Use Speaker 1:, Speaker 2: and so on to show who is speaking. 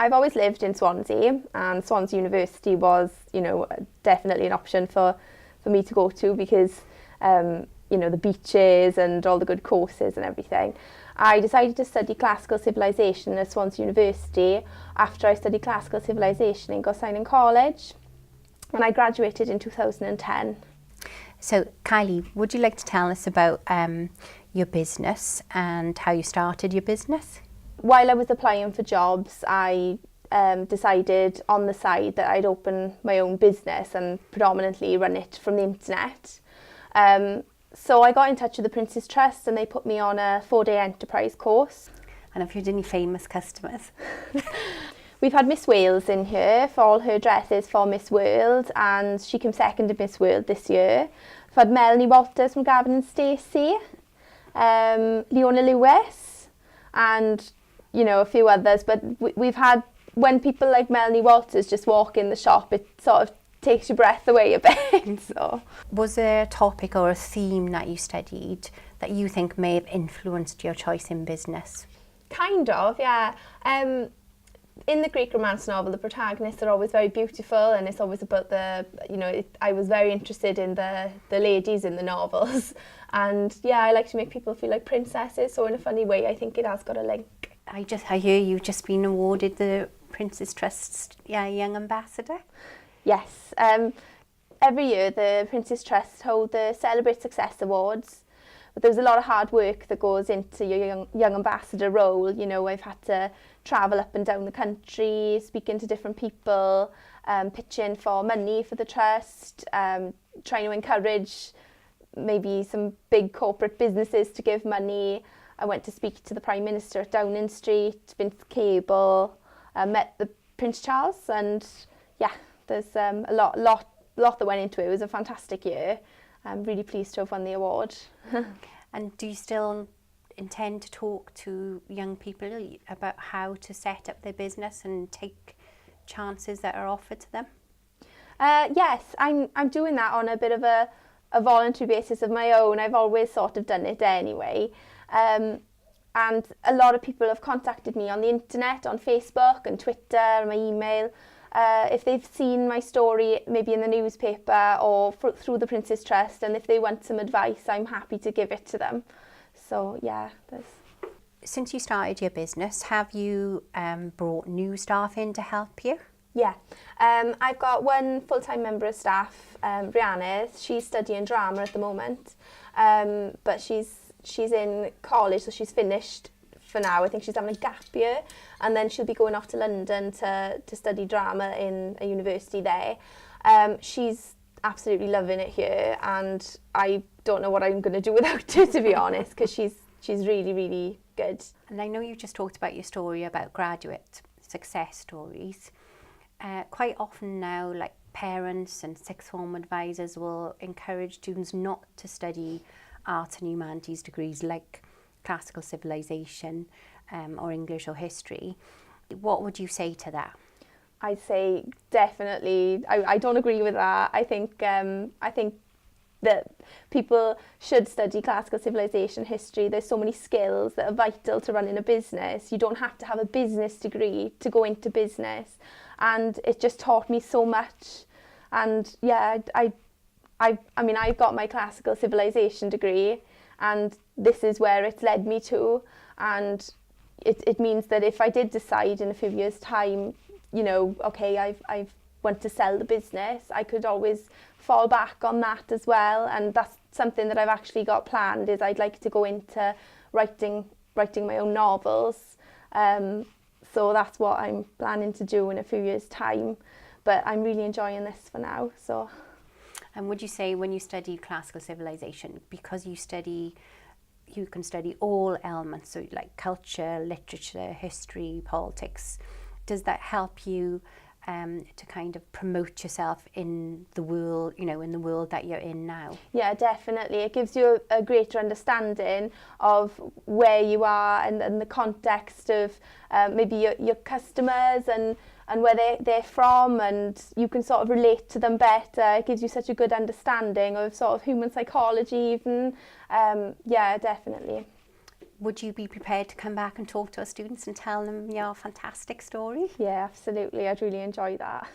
Speaker 1: I've always lived in Swansea, and Swansea University was, definitely an option for me to go to because, the beaches and all the good courses and everything. I decided to study Classical Civilisation at Swansea University after I studied Classical Civilisation in Gorseinon College, and I graduated in 2010.
Speaker 2: So, Kylie, would you like to tell us about your business and how you started your business?
Speaker 1: While I was applying for jobs, I decided on the side that I'd open my own business and predominantly run it from the internet. So I got in touch with the Prince's Trust and they put me on a 4-day enterprise course.
Speaker 2: And have you had any famous customers?
Speaker 1: We've had Miss Wales in here for all her dresses for Miss World, and she came second to Miss World this year. We've had Melanie Walters from Gavin and Stacey, Leona Lewis, and a few others. But we've had, when people like Melanie Walters just walk in the shop, it sort of takes your breath away a bit. So,
Speaker 2: was there a topic or a theme that you studied that you think may have influenced your choice in business?
Speaker 1: Kind of, yeah. In the Greek romance novel, the protagonists are always very beautiful, and it's always about I was very interested in the ladies in the novels. And yeah, I like to make people feel like princesses, so in a funny way, I think it has got a link.
Speaker 2: I hear you've just been awarded the Prince's Trust Young Ambassador.
Speaker 1: Yes. Every year, the Prince's Trust hold the Celebrate Success Awards. But there's a lot of hard work that goes into your young ambassador role. I've had to travel up and down the country, speaking to different people, pitching for money for the trust, trying to encourage maybe some big corporate businesses to give money. I went to speak to the Prime Minister at Downing Street, Vince Cable, met the Prince Charles, and yeah, there's a lot that went into it. It was a fantastic year. I'm really pleased to have won the award.
Speaker 2: And do you still intend to talk to young people about how to set up their business and take chances that are offered to them?
Speaker 1: Yes, I'm doing that on a bit of a voluntary basis of my own. I've always sort of done it anyway. And a lot of people have contacted me on the internet, on Facebook and Twitter, my email. If they've seen my story maybe in the newspaper or through the Prince's Trust, and if they want some advice, I'm happy to give it to them. So yeah,
Speaker 2: Since you started your business, have you brought new staff in to help you?
Speaker 1: Yeah, I've got one full-time member of staff, Rhiannon. She's studying drama at the moment, but she's in college, so she's finished for now. I think she's having a gap year, and then she'll be going off to London to study drama in a university there. She's absolutely loving it here, and I don't know what I'm going to do without her, to be honest, because she's really, really good.
Speaker 2: And I know you just talked about your story about graduate success stories. Quite often now, like parents and sixth form advisors will encourage students not to study arts and humanities degrees like Classical Civilisation or English or history. What would you say to that?
Speaker 1: I'd say definitely. I don't agree with that. I think that people should study Classical Civilisation history. There's so many skills that are vital to running a business. You don't have to have a business degree to go into business, and it just taught me so much. And yeah, I mean, I've got my Classical Civilisation degree, and this is where it's led me to. And it means that if I did decide in a few years' time, okay, I want to sell the business, I could always fall back on that as well. And that's something that I've actually got planned, is I'd like to go into writing my own novels. So that's what I'm planning to do in a few years' time. But I'm really enjoying this for now. So.
Speaker 2: And would you say when you study Classical Civilisation, because you can study all elements, so like culture, literature, history, politics, does that help you to kind of promote yourself in the world, in the world that you're in now? Yeah,
Speaker 1: definitely. It gives you a greater understanding of where you are and the context of maybe your customers and where they're from, and you can sort of relate to them better. It gives you such a good understanding of sort of human psychology even. Yeah, definitely.
Speaker 2: would you be prepared to come back and talk to our students and tell them your fantastic story?
Speaker 1: Yeah, absolutely. I'd really enjoy that.